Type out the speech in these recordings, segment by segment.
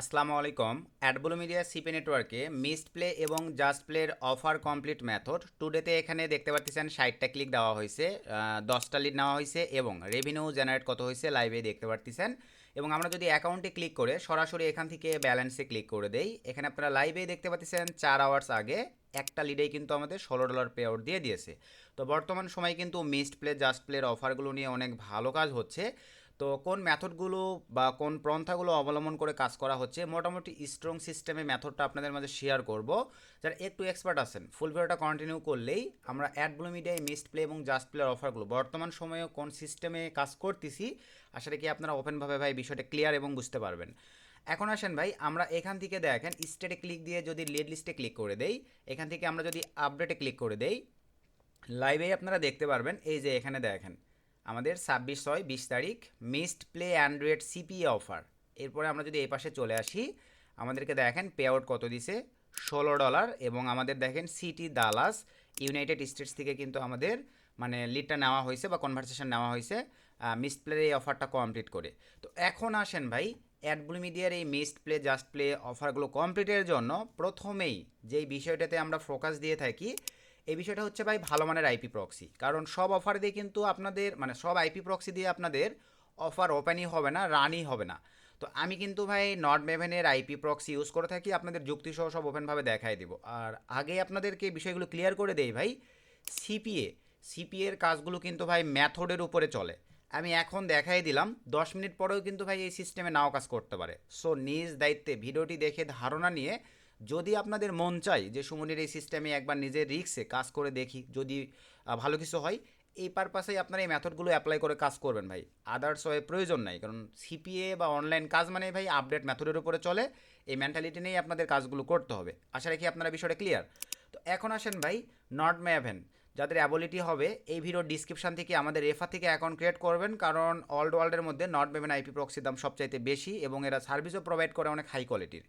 আসসালামু আলাইকুম। অ্যাডব্লু media CP নেটওয়ার্কে মিসড প্লে এবং জাস্ট প্লের অফার কমপ্লিট মেথড টুডেতে এখানে দেখতে পাচ্ছেন 60টা ক্লিক দেওয়া হয়েছে, 10টা লিড নেওয়া হয়েছে এবং রেভিনিউ জেনারেট কত হয়েছে লাইভে দেখতে পাচ্ছেন। এবং আমরা যদি অ্যাকাউন্টে ক্লিক করে সরাসরি এখান থেকে ব্যালেন্সে ক্লিক করে দেই, এখানে আপনারা লাইভে দেখতে পাচ্ছেন 4 আওয়ার্স আগে একটা লিডেই কিন্তু আমাদের $16 পে আউট দিয়ে দিয়েছে। তো বর্তমান সময় কিন্তু মিসড প্লে জাস্ট প্লের অফারগুলো নিয়ে অনেক ভালো কাজ হচ্ছে। তো কোন মেথডগুলো বা কোন পন্থাগুলো অবলম্বন করে কাজ করা হচ্ছে, মোটামুটি স্ট্রং সিস্টেমে মেথডটা আপনাদের মাঝে শেয়ার করব। যারা একটু এক্সপার্ট আছেন ফুল ভিডিওটা কন্টিনিউ করলেই আমরা অ্যাডব্লু মিডিয়ায় মিসড প্লে এবং জাস্ট প্লের অফারগুলো বর্তমান সময়ে কোন সিস্টেমে কাজ করতেছি আশা রাখি আপনারা ওপেনভাবে ভাই বিষয়টা ক্লিয়ার এবং বুঝতে পারবেন। এখন আসেন ভাই, আমরা এখান থেকে দেখেন স্টেটে ক্লিক দিয়ে যদি লিড লিস্টে ক্লিক করে দেই, এখান থেকে আমরা যদি আপডেটে ক্লিক করে দেই, লাইভেই আপনারা দেখতে পারবেন এই যে এখানে দেখেন আমাদের 26/6/20 missed play Android CPA offer. এরপরে আমরা যদি এই পাশে চলে আসি, আমাদেরকে দেখেন পে আউট কত দিছে, $16। এবং আমাদের দেখেন সিটি দালাস ইউনাইটেড স্টেটস থেকে কিন্তু আমাদের মানে লিডটা নেওয়া হয়েছে বা কনভারসেশন নেওয়া হয়েছে মিসড প্লের এই অফারটা কমপ্লিট করে। তো এখন আসেন ভাই, অ্যাডব্লু মিডিয়ার এই মিসড প্লে জাস্ট প্লে অফারগুলো কমপ্লিটের জন্য প্রথমেই যেই বিষয়টাতে আমরা ফোকাস দিয়ে থাকি, এই বিষয়টা হচ্ছে ভাই ভালো মানের আইপি প্রক্সি। কারণ সব অফার দিয়ে কিন্তু আপনাদের মানে সব আইপি প্রক্সি দিয়ে আপনাদের অফার ওপেনই হবে না, রানই হবে না। তো আমি কিন্তু ভাই নট মেভেনের আইপি প্রক্সি ইউজ করে থাকি, আপনাদের যুক্তিসহ সব ওপেনভাবে দেখাই দিব। আর আগে আপনাদেরকে বিষয়গুলো ক্লিয়ার করে দেই ভাই, সিপিএ সিপিএর কাজগুলো কিন্তু ভাই মেথডের উপরে চলে। আমি এখন দেখাই দিলাম, 10 মিনিট পরেও কিন্তু ভাই এই সিস্টেমে নাও কাজ করতে পারে। সো নিজ দায়িত্বে ভিডিওটি দেখে ধারণা নিয়ে যদি আপনাদের মন চাই যে সুমনির এই সিস্টেমে একবার নিজের রিস্কে কাজ করে দেখি, যদি ভালো কিছু হয়, এই পারপাসেই আপনারা এই মেথডগুলো অ্যাপ্লাই করে কাজ করবেন ভাই। আদার্স ওয়ে প্রয়োজন নাই, কারণ সিপিএ বা অনলাইন কাজ মানে ভাই আপডেট মেথডের উপরে চলে। এই মেন্টালিটি নিয়েই আপনাদের কাজগুলো করতে হবে। আশা রাখি আপনারা বিষয়টা ক্লিয়ার। তো এখন আসেন ভাই, নট ম্যাভেন যাদের অ্যাবিলিটি হবে এই ভিডিওর ডিসক্রিপশন থেকে আমাদের রেফার থেকে অ্যাকাউন্ট ক্রিয়েট করবেন, কারণ ওয়ার্ল্ডের মধ্যে নট ম্যাভেন আইপি প্রক্সির দাম সবচাইতে বেশি এবং এরা সার্ভিসও প্রোভাইড করে অনেক হাই কোয়ালিটির।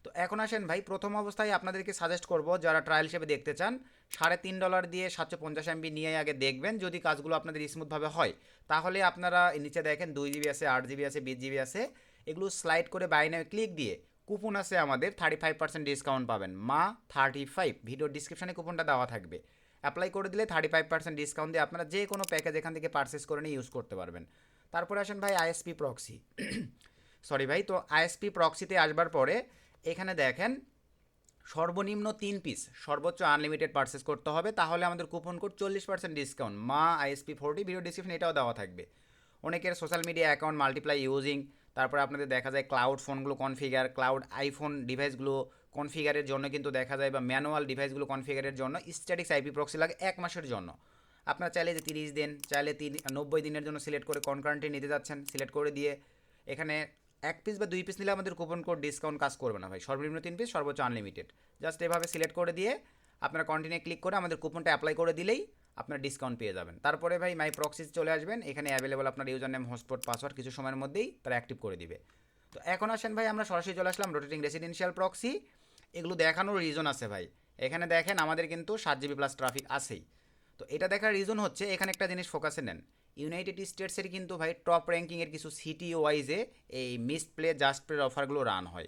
তো এখন আসেন ভাই, প্রথম অবস্থায় আপনাদেরকে সাজেস্ট করব যারা ট্রায়াল হিসেবে দেখতে চান, $3.5 দিয়ে 750 MB নিয়ে আগে দেখবেন। যদি কাজগুলো আপনাদের স্মুথভাবে হয় তাহলে আপনারা নিচে দেখেন 2 GB আছে, 8 GB আছে, 20 GB আছে, এগুলো স্লাইড করে বাই নামে ক্লিক দিয়ে কুপন আছে আমাদের 35% ডিসকাউন্ট পাবেন। মা 35 ভিডিও ডিসক্রিপশনে কুপনটা দেওয়া থাকবে, অ্যাপ্লাই করে দিলে 35% ডিসকাউন্ট দিয়ে আপনারা যে কোনো প্যাকেজ এখান থেকে পারচেস করে নিয়ে ইউজ করতে পারবেন। তারপরে আসেন ভাই আইএসপি প্রক্সি সরি ভাই, তো আইএসপি প্রক্সিতে আসবার পরে এখানে দেখেন সর্বনিম্ন 3 পিস সর্বোচ্চ আনলিমিটেড পারচেস করতে হবে, তাহলে আমাদের কুপন কোড 40% ডিসকাউন্ট মা ISP40 ভিডিও ডিসক্রিপশন এটাও দেওয়া থাকবে। অনেকের social media account multiply using, তারপরে আপনাদের দেখা যায় ক্লাউড ফোনগুলো কনফিগার, ক্লাউড আইফোন ডিভাইসগুলো কনফিগারের জন্য কিন্তু দেখা যায় বা ম্যানুয়াল ডিভাইসগুলো কনফিগারের জন্য স্ট্যাটিক্স আইপি প্রক্সি লাগে 1 মাসের জন্য। আপনারা চাইলে যে 30 দিন, চাইলে 90 দিনের জন্য সিলেক্ট করে কনকারেন্টে নিতে যাচ্ছেন, সিলেক্ট করে দিয়ে এখানে 1 পিস বা 2 পিস নিলে আমাদের কুপন কোড ডিসকাউন্ট কাজ করবে না ভাই, সর্বনিম্ন 3 পিস সর্বোচ্চ আনলিমিটেড। জাস্ট এভাবে সিলেক্ট করে দিয়ে আপনারা কন্টিনিউ ক্লিক করে আমাদের কুপনটা অ্যাপ্লাই করে দিলেই আপনার ডিসকাউন্ট পেয়ে যাবেন। তারপরে ভাই মাই প্রক্সিস চলে আসবেন, এখানে অ্যাভেলেবল আপনার ইউজার নেম, হটস্পট, পাসওয়ার্ড কিছু সময়ের মধ্যেই তারা অ্যাক্টিভ করে দিবে। তো এখন আসেন ভাই, আমরা সরাসরি চলে আসলাম রোটেটিং রেসিডেন্সিয়াল প্রক্সি। এগুলো দেখানোর রিজন আছে ভাই, এখানে দেখেন আমাদের কিন্তু 7 GB প্লাস ট্রাফিক আছেই। তো এটা দেখার রিজন হচ্ছে এখানে একটা জিনিস ফোকাসে নেন, ইউনাইটেড স্টেটসের কিন্তু ভাই টপ র্যাঙ্কিংয়ের কিছু সিটি ওয়াইজে এই মিসড প্লে জাস্ট প্লের অফারগুলো রান হয়।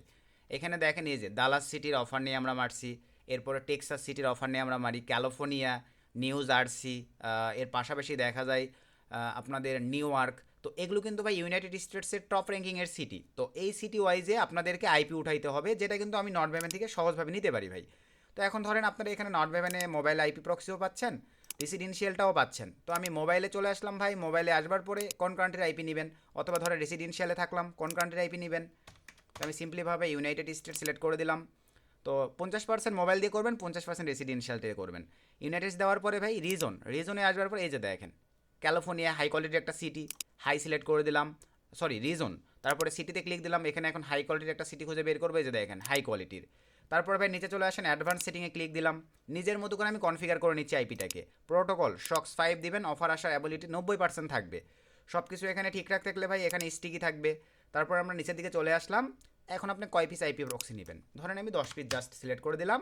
এখানে দেখেন এই যে দালাস সিটির অফার নিয়ে আমরা মারছি, এরপরে টেক্সাস সিটির অফার নিয়ে আমরা মারি, ক্যালিফোর্নিয়া, নিউ জার্সি, এর পাশাপাশি দেখা যায় আপনাদের নিউ ইয়র্ক। তো এগুলো কিন্তু ভাই ইউনাইটেড স্টেটসের টপ র্যাঙ্কিংয়ের সিটি। তো এই সিটি ওয়াইজে আপনাদেরকে আইপি উঠাইতে হবে, যেটা কিন্তু আমি নট ভেভেন থেকে সহজভাবে নিতে পারি ভাই। তো এখন ধরেন আপনারা এখানে নট ভেভেনে মোবাইল আইপি প্রক্সিও পাচ্ছেন, রেসিডেন্সিয়ালটাও পাচ্ছেন। তো আমি মোবাইলে চলে আসলাম ভাই, মোবাইলে আসবার পরে কোন কান্ট্রির আইপি নেবেন, অথবা ধরেন রেসিডেন্সিয়ালে থাকলাম কোন কান্ট্রির আইপি নেবেন। তো আমি সিম্পলিভাবে ইউনাইটেড স্টেট সিলেক্ট করে দিলাম। তো 50% মোবাইল দিয়ে করবেন, 50% রেসিডেন্সিয়াল দিয়ে করবেন। ইউনাইটেড দেওয়ার পরে ভাই রিজনে আসবার পরে এই যে দেখেন ক্যালিফোর্নিয়া হাই কোয়ালিটির একটা সিটি, হাই সিলেক্ট করে দিলাম, সরি রিজন, তারপরে সিটিতে ক্লিক দিলাম, এখানে এখন হাই কোয়ালিটির একটা সিটি খুঁজে বের করবে, এই যে দেখেন হাই কোয়ালিটির। তারপর ভাই নিচে চলে আসেন, অ্যাডভান্স সেটিংয়ে ক্লিক দিলাম, নিজের মতো করে আমি কনফিগার করে নিচ্ছি আইপিটাকে। প্রোটোকল শক্স 5 দিবেন, অফার আসার অ্যাবিলিটি 90% থাকবে। সব কিছু এখানে ঠিকঠাক থাকলে ভাই এখানে স্টিকি থাকবে। তারপর আমরা নিচের দিকে চলে আসলাম, এখন আপনি কয় পিস আইপি প্রক্সি নেবেন, ধরেন আমি 10 পিস জাস্ট সিলেক্ট করে দিলাম।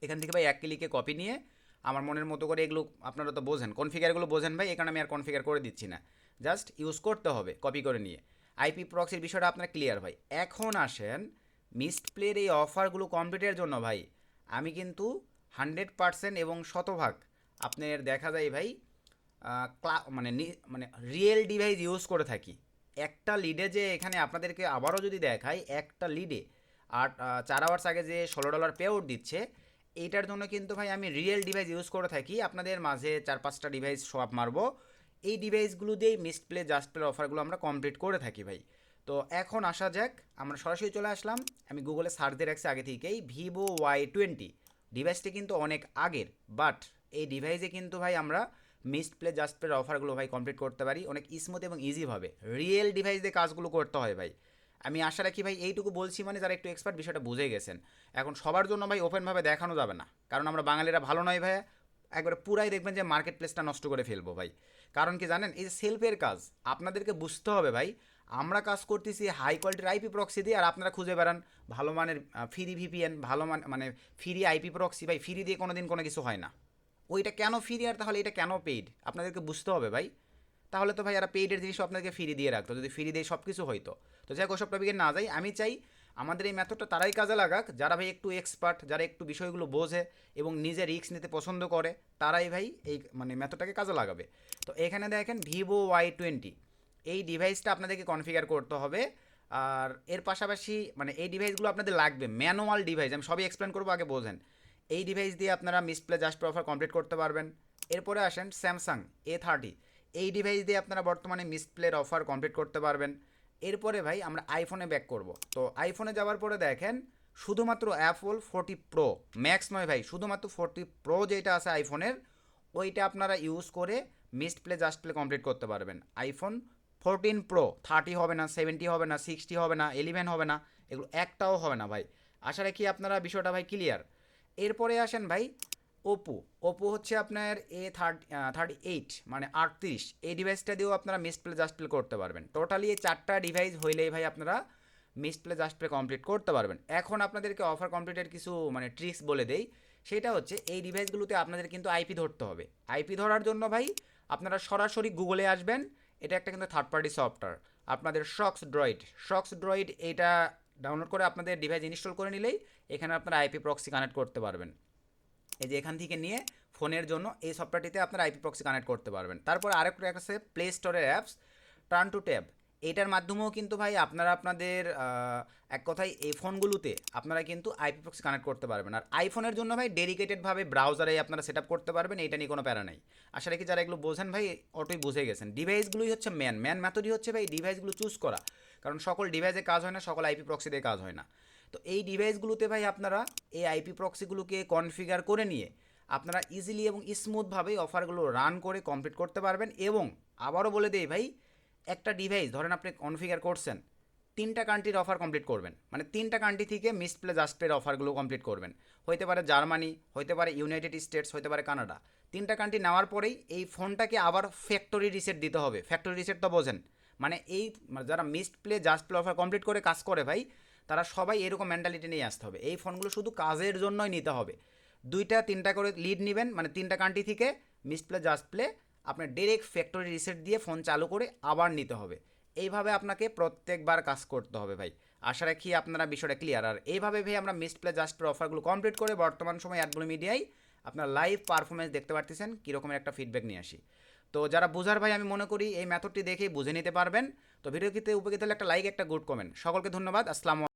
এখান থেকে ভাই এক ক্লিকে কপি নিয়ে আমার মনের মতো করে এগুলো, আপনারা তো বোঝেন কনফিগারগুলো বোঝেন ভাই, এখানে আমি আর কনফিগার করে দিচ্ছি না, জাস্ট ইউজ করতে হবে কপি করে নিয়ে। আইপি প্রক্সির বিষয়টা আপনার ক্লিয়ার ভাই। এখন আসেন মিসড প্লের এই অফারগুলো কমপ্লিটের জন্য ভাই আমি কিন্তু 100% এবং শতভাগ আপনার দেখা যায় ভাই মানে রিয়েল ডিভাইস ইউজ করে থাকি। একটা লিডে যে এখানে আপনাদেরকে আবারও যদি দেখাই, একটা লিডে 4 আওয়ার্স আগে যে $16 পে আউট দিচ্ছে, এইটার জন্য কিন্তু ভাই আমি রিয়েল ডিভাইস ইউজ করে থাকি। আপনাদের মাঝে 4-5টা ডিভাইস সোয়াপ মারবো, এই ডিভাইসগুলো দিয়েই মিসড প্লে জাস্ট প্লে অফারগুলো আমরা কমপ্লিট করে থাকি ভাই। তো এখন আসা যাক, আমরা সরাসরি চলে আসলাম। আমি গুগলে সার্চ দিয়ে রাখছি আগে থেকেই Vivo Y20। ডিভাইসটি কিন্তু অনেক আগের, বাট এই ডিভাইসে কিন্তু ভাই আমরা মিসড প্লে জাস্ট প্লের অফারগুলো ভাই কমপ্লিট করতে পারি অনেক স্মুথ এবং ইজিভাবে। রিয়েল ডিভাইস দিয়ে কাজগুলো করতে হয় ভাই। আমি আশা রাখি ভাই এইটুকু বলছি মানে যারা একটু এক্সপার্ট বিষয়টা বুঝে গেছেন। এখন সবার জন্য ভাই ওপেনভাবে দেখানো যাবে না, কারণ আমরা বাঙালিরা ভালো নয় ভাই। একবারে পুরাই দেখবেন যে মার্কেট প্লেসটা নষ্ট করে ফেলবো ভাই। কারণ কি জানেন, এই যে সেলফের কাজ আপনাদেরকে বুঝতে হবে ভাই। আমরা কাজ করতেছি হাই কোয়ালিটির আইপি প্রক্সি দিয়ে, আর আপনারা খুঁজে বেড়ান ভালো মানের ফ্রি ভিপিএন, ভালো মানে ফ্রি আইপি প্রক্সি। ভাই ফ্রি দিয়ে কোনো দিন কোনো কিছু হয় না। ওইটা কেন ফ্রি আর তাহলে এটা কেন পেইড আপনাদেরকে বুঝতে হবে ভাই। তাহলে তো ভাই এরা পেইডের জিনিসও আপনাদেরকে ফ্রি দিয়ে রাখতো, যদি ফ্রি দিয়ে সব কিছু হইতো। তো যাই হোক, ওসব টপিকে না যাই। আমি চাই আমাদের এই মেথডটা তারাই কাজে লাগাক যারা ভাই একটু এক্সপার্ট, যারা একটু বিষয়গুলো বোঝে এবং নিজে রিস্ক নিতে পছন্দ করে, তারাই ভাই এই মানে মেথডটাকে কাজে লাগাবে। তো এখানে দেখেন Vivo Y20, এই ডিভাইসটা আপনাদেরকে কনফিগার করতে হবে। আর এর পাশাপাশি মানে এই ডিভাইসগুলো আপনাদের লাগবে ম্যানুয়াল ডিভাইস, আমি সবই এক্সপ্লেন করবো, আগে বোঝেন। এই ডিভাইস দিয়ে আপনারা মিসপ্লে জাস্ট অফার কমপ্লিট করতে পারবেন। এরপরে আসেন Samsung A30, এই ডিভাইস দিয়ে আপনারা বর্তমানে মিসপ্লের অফার কমপ্লিট করতে পারবেন। এরপরে ভাই আমরা আইফোনে ব্যাক করব। তো আইফোনে যাওয়ার পরে দেখেন শুধুমাত্র Apple 40 Pro ম্যাক্স নয় ভাই, শুধুমাত্র 40 Pro যেটা আছে আইফোনের, ওইটা আপনারা ইউজ করে missed play just play complete করতে পারবেন। iPhone 14 Pro 30 হবে না, 70 হবে না, 60 হবে না, 11 হবে না, এগুলো একটাও হবে না ভাই। আশা রাখি আপনারা বিষয়টা ভাই ক্লিয়ার। এরপরে আসেন ভাই ওপো হচ্ছে আপনার A38 মানে 38, এই ডিভাইসটা দিয়েও আপনারা মিসড প্লে জাস্ট প্লে করতে পারবেন। টোটালি এই 4টা ডিভাইস হইলেই ভাই আপনারা missed play just play complete করতে পারবেন। এখন আপনাদেরকে অফার কমপ্লিটের কিছু মানে ট্রিক্স বলে দেই। সেটা হচ্ছে এই ডিভাইসগুলোতে আপনাদের কিন্তু আইপি ধরতে হবে। আইপি ধরার জন্য ভাই আপনারা সরাসরি গুগলে আসবেন। এটা একটা কিন্তু থার্ড পার্টি সফটওয়্যার, আপনাদের শক্স ড্রয়েড এইটা ডাউনলোড করে আপনাদের ডিভাইস ইনস্টল করে নিলেই এখানে আপনারা আইপি প্রক্সি কানেক্ট করতে পারবেন। এই যে এখান থেকে নিয়ে ফোনের জন্য এই সফটওয়্যারটিতে আপনারা আইপি প্রক্সি কানেক্ট করতে পারবেন। তারপর আরেকটা আছে প্লে স্টোরের অ্যাপস টার্ন টু ট্যাব, এইটার মাধ্যমেও কিন্তু ভাই আপনারা আপনাদের এক কথায় এই ফোনগুলোতে আপনারা কিন্তু আইপি প্রক্সি কানেক্ট করতে পারবেন। আর আইফোনের জন্য ভাই ডেডিকেটেডভাবে ব্রাউজারে আপনারা সেট আপ করতে পারবেন, এইটা নিয়ে কোনো প্যারা নাই। আশা রাখি যারা এগুলো বোঝেন ভাই অটোই বুঝে গেছেন। ডিভাইসগুলোই হচ্ছে ম্যান মেথডই হচ্ছে ভাই ডিভাইসগুলো চুজ করা, কারণ সকল ডিভাইসে কাজ হয় না, সকল আইপি প্রক্সি দিয়ে কাজ হয় না। তো এই ডিভাইসগুলোতে ভাই আপনারা এই আইপি প্রক্সিগুলোকে কনফিগার করে নিয়ে আপনারা ইজিলি এবং স্মুথভাবে অফারগুলো রান করে কমপ্লিট করতে পারবেন। এবং আবারও বলে দেই ভাই, একটা ডিভাইস ধরেন আপনি কনফিগার করছেন, 3টা কান্ট্রির অফার কমপ্লিট করবেন, মানে 3টা কান্ট্রি থেকে মিসড প্লে জাস্ট প্লের অফারগুলো কমপ্লিট করবেন। হইতে পারে জার্মানি, হইতে পারে ইউনাইটেড স্টেটস, হইতে পারে কানাডা। 3টা কান্ট্রি নেওয়ার পরেই এই ফোনটাকে আবার ফ্যাক্টরি রিসেট দিতে হবে। ফ্যাক্টরি রিসেট তো বোঝেন, মানে এই যারা missed play just play offer complete করে কাজ করে ভাই, তারা সবাই এরকম মেন্টালিটি নিয়ে আসতে হবে। এই ফোনগুলো শুধু কাজের জন্যই নিতে হবে। 2টা-3টা করে লিড নেবেন, মানে 3টা কান্ট্রি থেকে মিসড প্লে জাস্ট প্লে আপনার ডিরেক্ট ফ্যাক্টরি রিসেট দিয়ে ফোন চালু করে আবার নিতে হবে। এইভাবে আপনাকে প্রত্যেকবার কাজ করতে হবে ভাই। আশা রাখি আপনারা বিষয়টা ক্লিয়ার। আর এইভাবে ভাই আমরা মিসড প্লে জাস্ট প্লে অফারগুলো কমপ্লিট করে বর্তমান সময় অ্যাডব্লু মিডিয়ায় আপনার লাইভ পারফরমেন্স দেখতে পারতেছেন, কীরকমের একটা ফিডব্যাক নিয়ে আসি। তো যারা বোঝার ভাই আমি মনে করি এই মেথডটি দেখেই বুঝে নিতে পারবেন। তো ভিডিওটিতে উপকৃত হলে একটা লাইক, একটা গুড কমেন্ট। সকলকে ধন্যবাদ। আসসালামু